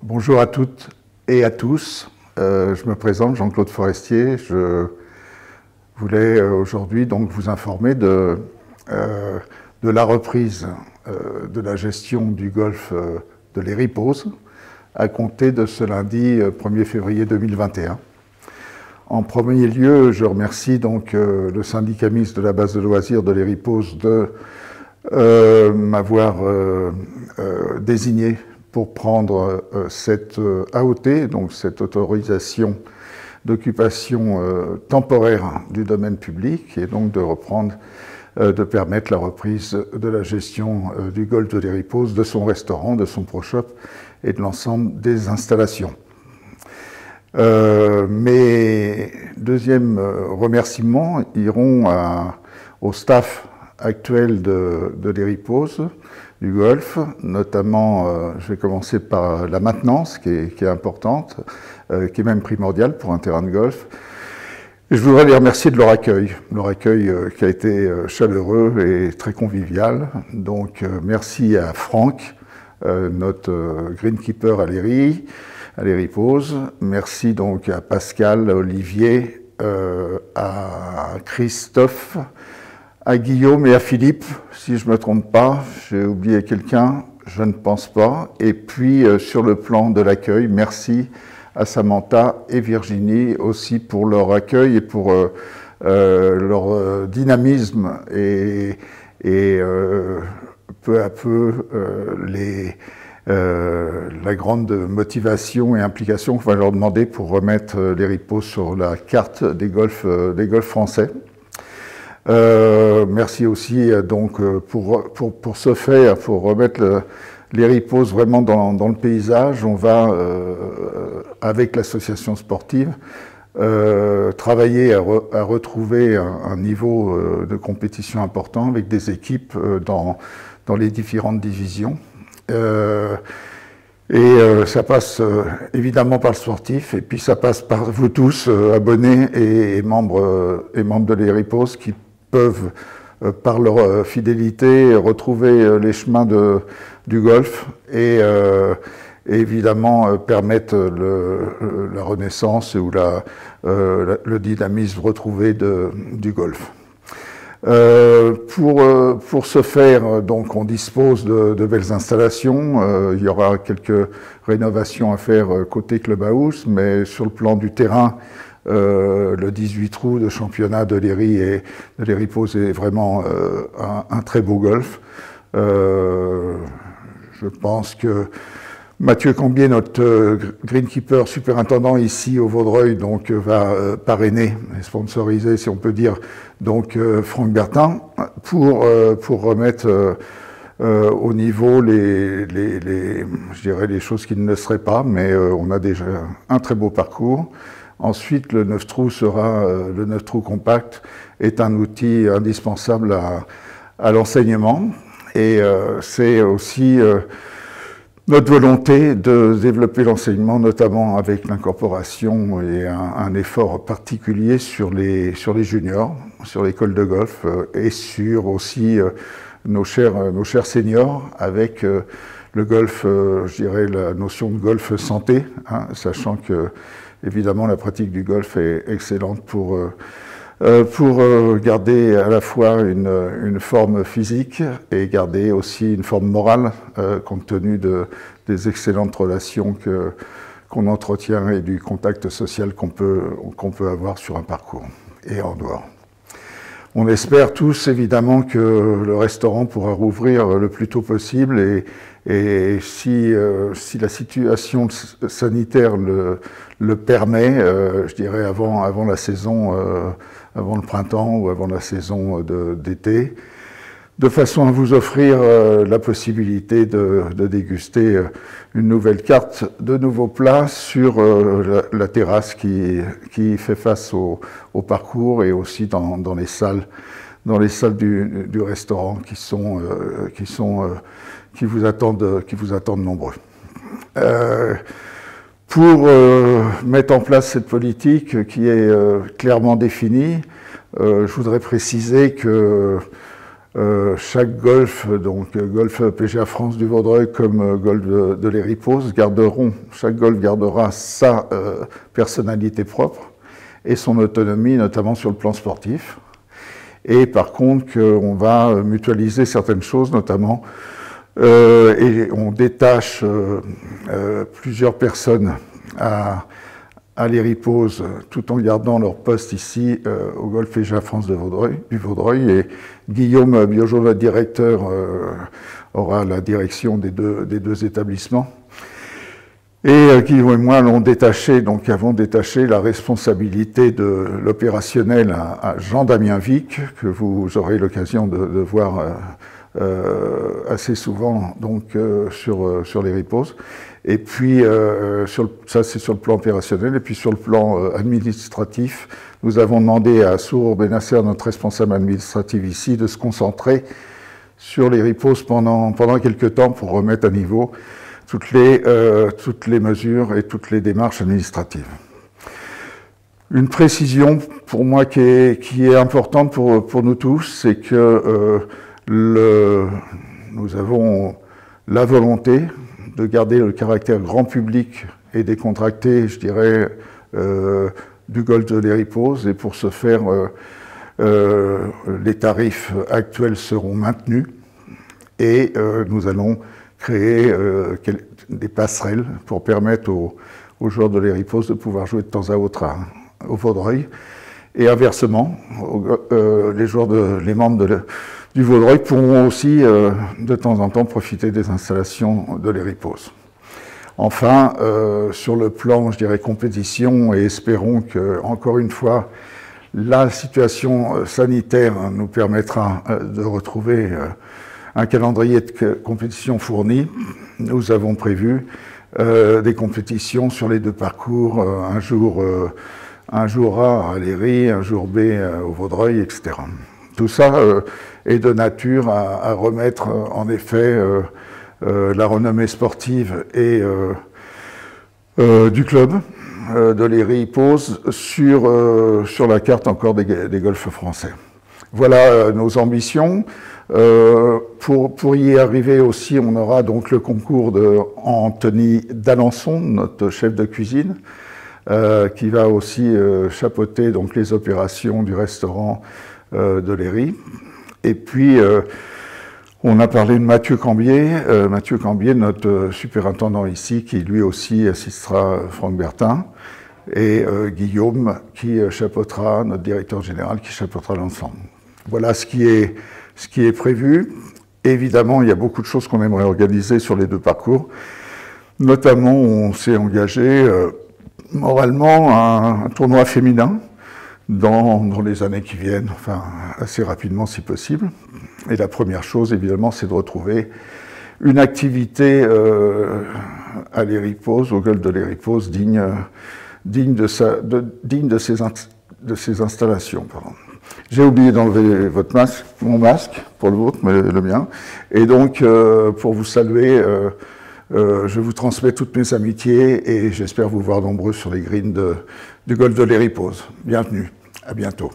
Bonjour à toutes et à tous. Je me présente, Jean-Claude Forestier. Je voulais aujourd'hui donc vous informer de la reprise de la gestion du golfe de l'Héripoz à compter de ce lundi 1er février 2021. En premier lieu, je remercie donc le syndicat mixte de la base de loisirs de l'Héripoz de m'avoir désigné pour prendre cette AOT, donc cette autorisation d'occupation temporaire du domaine public, et donc de permettre la reprise de la gestion du golfe de l'Héripoz, de son restaurant, de son pro-shop et de l'ensemble des installations. Mes deuxièmes remerciements iront au staff actuel de l'Héripoz, du golf, notamment, je vais commencer par la maintenance qui est importante, qui est même primordiale pour un terrain de golf. Et je voudrais les remercier de leur accueil qui a été chaleureux et très convivial. Donc merci à Franck, notre greenkeeper à l'Héripoz. Merci donc à Pascal, à Olivier, à Christophe, à Guillaume et à Philippe, si je ne me trompe pas. J'ai oublié quelqu'un, je ne pense pas. Et puis, sur le plan de l'accueil, merci à Samantha et Virginie aussi pour leur accueil et pour leur dynamisme et peu à peu la grande motivation et implication qu'on va leur demander pour remettre l'Héripoz sur la carte des golfs français. Merci aussi donc pour ce faire, pour remettre l'Héripoz vraiment dans le paysage. On va avec l'association sportive travailler à retrouver un niveau de compétition important avec des équipes dans les différentes divisions. Ça passe évidemment par le sportif, et puis ça passe par vous tous, abonnés et membres de l'Héripoz, qui peuvent, par leur fidélité, retrouver les chemins du golf et évidemment permettre la renaissance ou le dynamisme retrouvé du golf. Pour ce faire, donc, on dispose de belles installations. Il y aura quelques rénovations à faire côté clubhouse, mais sur le plan du terrain, le 18 trous de championnat de l'Héripoz est vraiment un très beau golf. Je pense que Mathieu Cambier, notre greenkeeper superintendant ici au Vaudreuil, donc va parrainer et sponsoriser, si on peut dire, donc Franck Bertin pour remettre au niveau je dirais les choses qui ne le seraient pas, mais on a déjà un très beau parcours. Ensuite, le 9 trous le 9 trous compact est un outil indispensable à l'enseignement, et c'est aussi notre volonté de développer l'enseignement, notamment avec l'incorporation et un effort particulier sur les juniors, sur l'école de golf, et sur aussi nos chers seniors, avec le golf, je dirais la notion de golf santé, hein, sachant que évidemment la pratique du golf est excellente pour garder à la fois une forme physique et garder aussi une forme morale, compte tenu des excellentes relations qu'on entretient et du contact social qu'on peut avoir sur un parcours et en dehors. On espère tous évidemment que le restaurant pourra rouvrir le plus tôt possible, et si la situation sanitaire le permet, je dirais avant la saison, avant le printemps ou avant la saison d'été, de façon à vous offrir la possibilité de déguster une nouvelle carte, de nouveaux plats sur la terrasse qui fait face au parcours, et aussi dans les salles du restaurant qui vous attendent nombreux. Pour mettre en place cette politique qui est clairement définie, je voudrais préciser que chaque golfe, donc golfe PGA France du Vaudreuil comme golfe de l'Héripoz, chaque golfe gardera sa personnalité propre et son autonomie, notamment sur le plan sportif. Et par contre, on va mutualiser certaines choses, notamment, et on détache plusieurs personnes à l'Héripoz, tout en gardant leur poste ici au golfe PGA France du Vaudreuil. Et Guillaume Biojo, le directeur, aura la direction des deux établissements. Et Guillaume et moi avons détaché la responsabilité de l'opérationnel à Jean-Damien Vic, que vous aurez l'occasion de voir assez souvent donc, sur l'Héripoz. Et puis, ça c'est sur le plan opérationnel. Et puis sur le plan administratif, nous avons demandé à Sour Benasser, notre responsable administratif ici, de se concentrer sur l'Héripoz pendant quelques temps pour remettre à niveau toutes les mesures et toutes les démarches administratives. Une précision pour moi qui est importante pour nous tous, c'est que nous avons la volonté de garder le caractère grand public et décontracté, je dirais, du golfe de l'Héripoz. Et pour ce faire, les tarifs actuels seront maintenus et nous allons créer des passerelles pour permettre aux joueurs de l'Héripoz de pouvoir jouer de temps à autre au Vaudreuil. Et inversement, les membres du Vaudreuil pourront aussi de temps en temps profiter des installations de l'Héripoz. Enfin, sur le plan, je dirais, compétition, et espérons que, encore une fois, la situation sanitaire nous permettra de retrouver un calendrier de compétition fourni. Nous avons prévu des compétitions sur les deux parcours, un jour A à Léry, un jour B au Vaudreuil, etc. Tout ça est de nature à remettre en effet la renommée sportive et du club de l'Héripoz sur la carte encore des golfs français. Voilà nos ambitions. Pour y arriver aussi, on aura donc le concours de Anthony d'Alençon, notre chef de cuisine, qui va aussi chapeauter donc les opérations du restaurant de Léry. Et puis, on a parlé de Mathieu Cambier, notre superintendant ici, qui lui aussi assistera Franck Bertin, et Guillaume, qui chapeautera, notre directeur général, qui chapeautera l'ensemble. Voilà ce qui est prévu. Évidemment, il y a beaucoup de choses qu'on aimerait organiser sur les deux parcours. Notamment, on s'est engagé moralement à un tournoi féminin dans les années qui viennent, enfin assez rapidement si possible. Et la première chose, évidemment, c'est de retrouver une activité à l'Héripoz, au golfe de l'Héripoz, digne de ces installations. Pardon. J'ai oublié d'enlever mon masque, pour le vôtre, mais le mien. Et donc, pour vous saluer, je vous transmets toutes mes amitiés et j'espère vous voir nombreux sur les greens du golfe de l'Héripoz. Bienvenue, à bientôt.